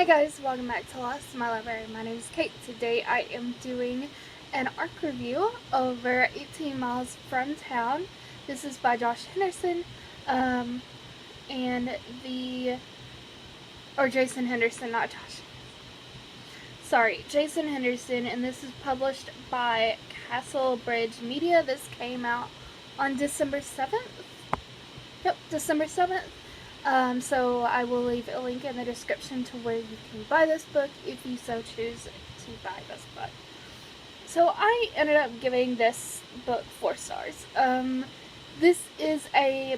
guys, welcome back to Lost in My Library. My name is Kate. Today I am doing an ARC review over 18 Miles from Town. This is by Josh Henderson, or Jason Henderson, not Josh. Sorry, Jason Henderson, and this is published by Castle Bridge Media. This came out on December 7th. Yep, December 7th. So I will leave a link in the description to where you can buy this book if you so choose to buy this book. So I ended up giving this book 4 stars. This is a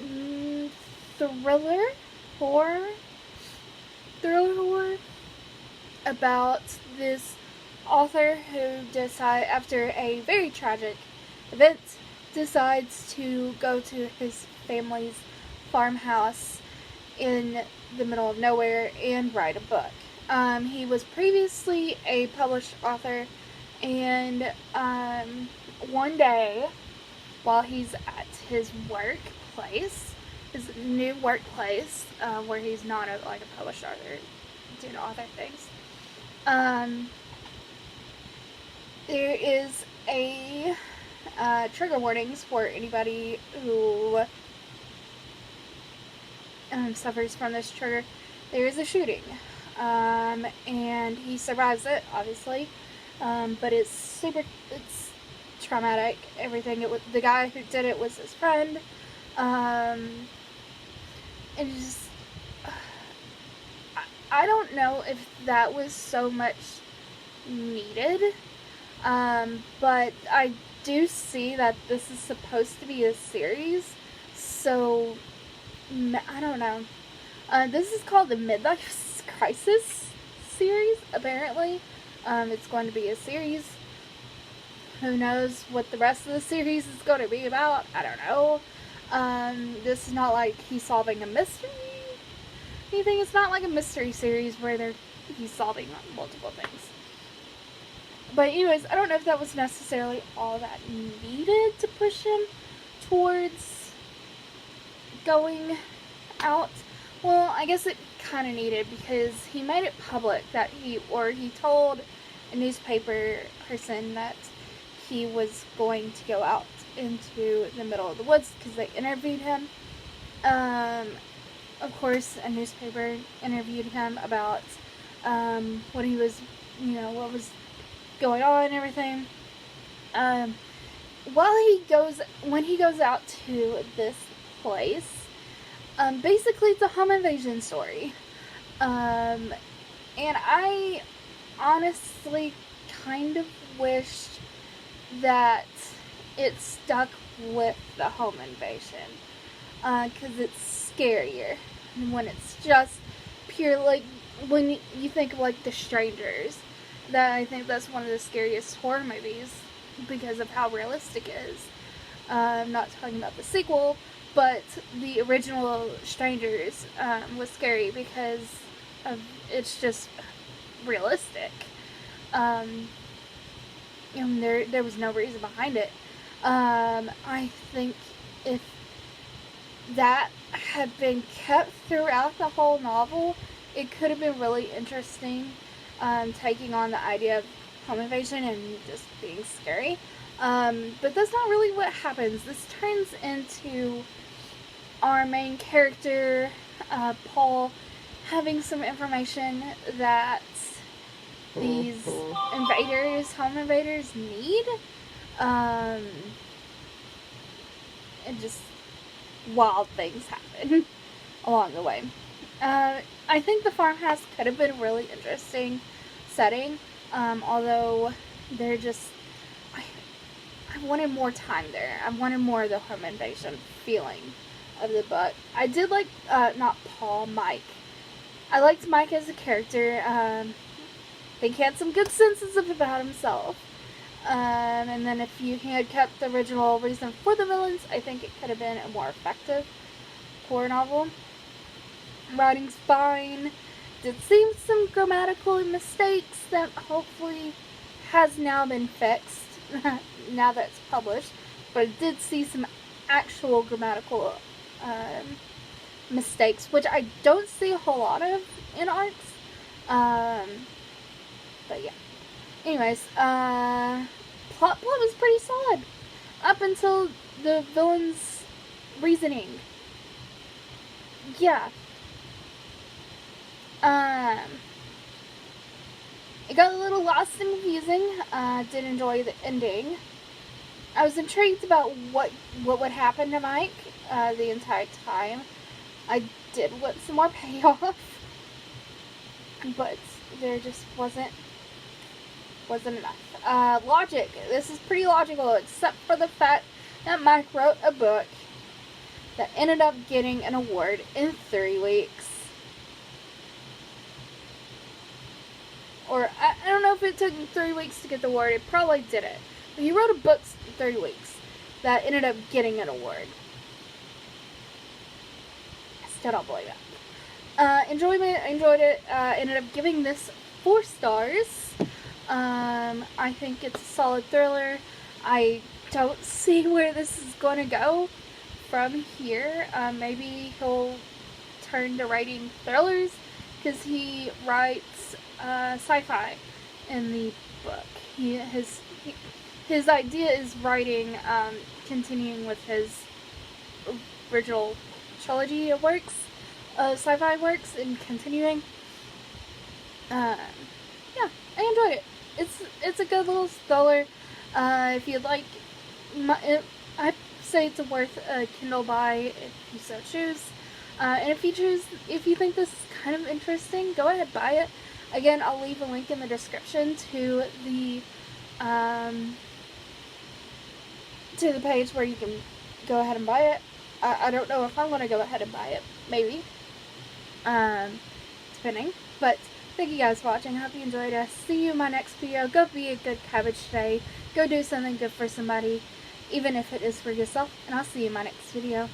thriller horror about this author who after a very tragic event, decides to go to his family's farmhouse in the middle of nowhere and write a book. He was previously a published author, and one day while he's at his workplace, his new workplace, where he's not a published author, doing author things, there is a trigger warnings for anybody who suffers from this trigger. There is a shooting, and he survives it, obviously, but it's traumatic. Everything. The guy who did it was his friend, and just I don't know if that was so much needed, but I do see that this is supposed to be a series, so I don't know. This is called the Midlife Crisis series, apparently. It's going to be a series. Who knows what the rest of the series is going to be about? I don't know. This is not like he's solving a mystery. Anything. It's not like a mystery series where he's solving multiple things. But anyways, I don't know if that was necessarily all that needed to push him towards going out. Well, I guess it kind of needed, because he made it public that he told a newspaper person that he was going to go out into the middle of the woods because they interviewed him. Of course, a newspaper interviewed him about what he was, what was going on and everything. When he goes out to this place, basically it's a home invasion story. And I honestly kind of wished that it stuck with the home invasion. Because it's scarier when it's just pure, when you think of The Strangers. I think that's one of the scariest horror movies because of how realistic it is. I'm not talking about the sequel, but the original Strangers was scary because it's just realistic. And there was no reason behind it. I think if that had been kept throughout the whole novel, it could have been really interesting, taking on the idea of home invasion and just being scary. But that's not really what happens. This turns into our main character, Paul, having some information that these home invaders need, and just wild things happen along the way. I think the farmhouse could have been a really interesting setting, although I wanted more time there. I wanted more of the home invasion feeling of the book. I did like, Mike. I liked Mike as a character. I think he had some good senses about himself. And then if you had kept the original reason for the villains, I think it could have been a more effective horror novel. Writing's fine. Did see some grammatical mistakes that hopefully has now been fixed now that it's published. But I did see some actual grammatical mistakes, which I don't see a whole lot of in arcs. But yeah. Anyways, plot was pretty solid up until the villain's reasoning. Yeah. It got a little lost and confusing. Did enjoy the ending. I was intrigued about what would happen to Mike the entire time. I did want some more payoff, but there just wasn't enough. Logic. This is pretty logical, except for the fact that Mike wrote a book that ended up getting an award in 3 weeks. Or, I don't know if it took 3 weeks to get the award. It probably didn't. But he wrote a book in 3 weeks that ended up getting an award. I still don't believe it. Enjoyed it. Ended up giving this 4 stars. I think it's a solid thriller. I don't see where this is going to go from here. Maybe he'll turn to writing thrillers, because he writes sci-fi in the book. His idea is writing, continuing with his original trilogy of works, sci-fi works, and continuing. Yeah, I enjoyed it. It's a good little thriller. If you'd like, I'd say it's worth a Kindle buy if you so choose. And if you think this is kind of interesting, go ahead, buy it. Again, I'll leave a link in the description to the page where you can go ahead and buy it. I don't know if I'm going to go ahead and buy it. Maybe. Depending. But thank you guys for watching. I hope you enjoyed it. See you in my next video. Go be a good cabbage today. Go do something good for somebody, even if it is for yourself. And I'll see you in my next video.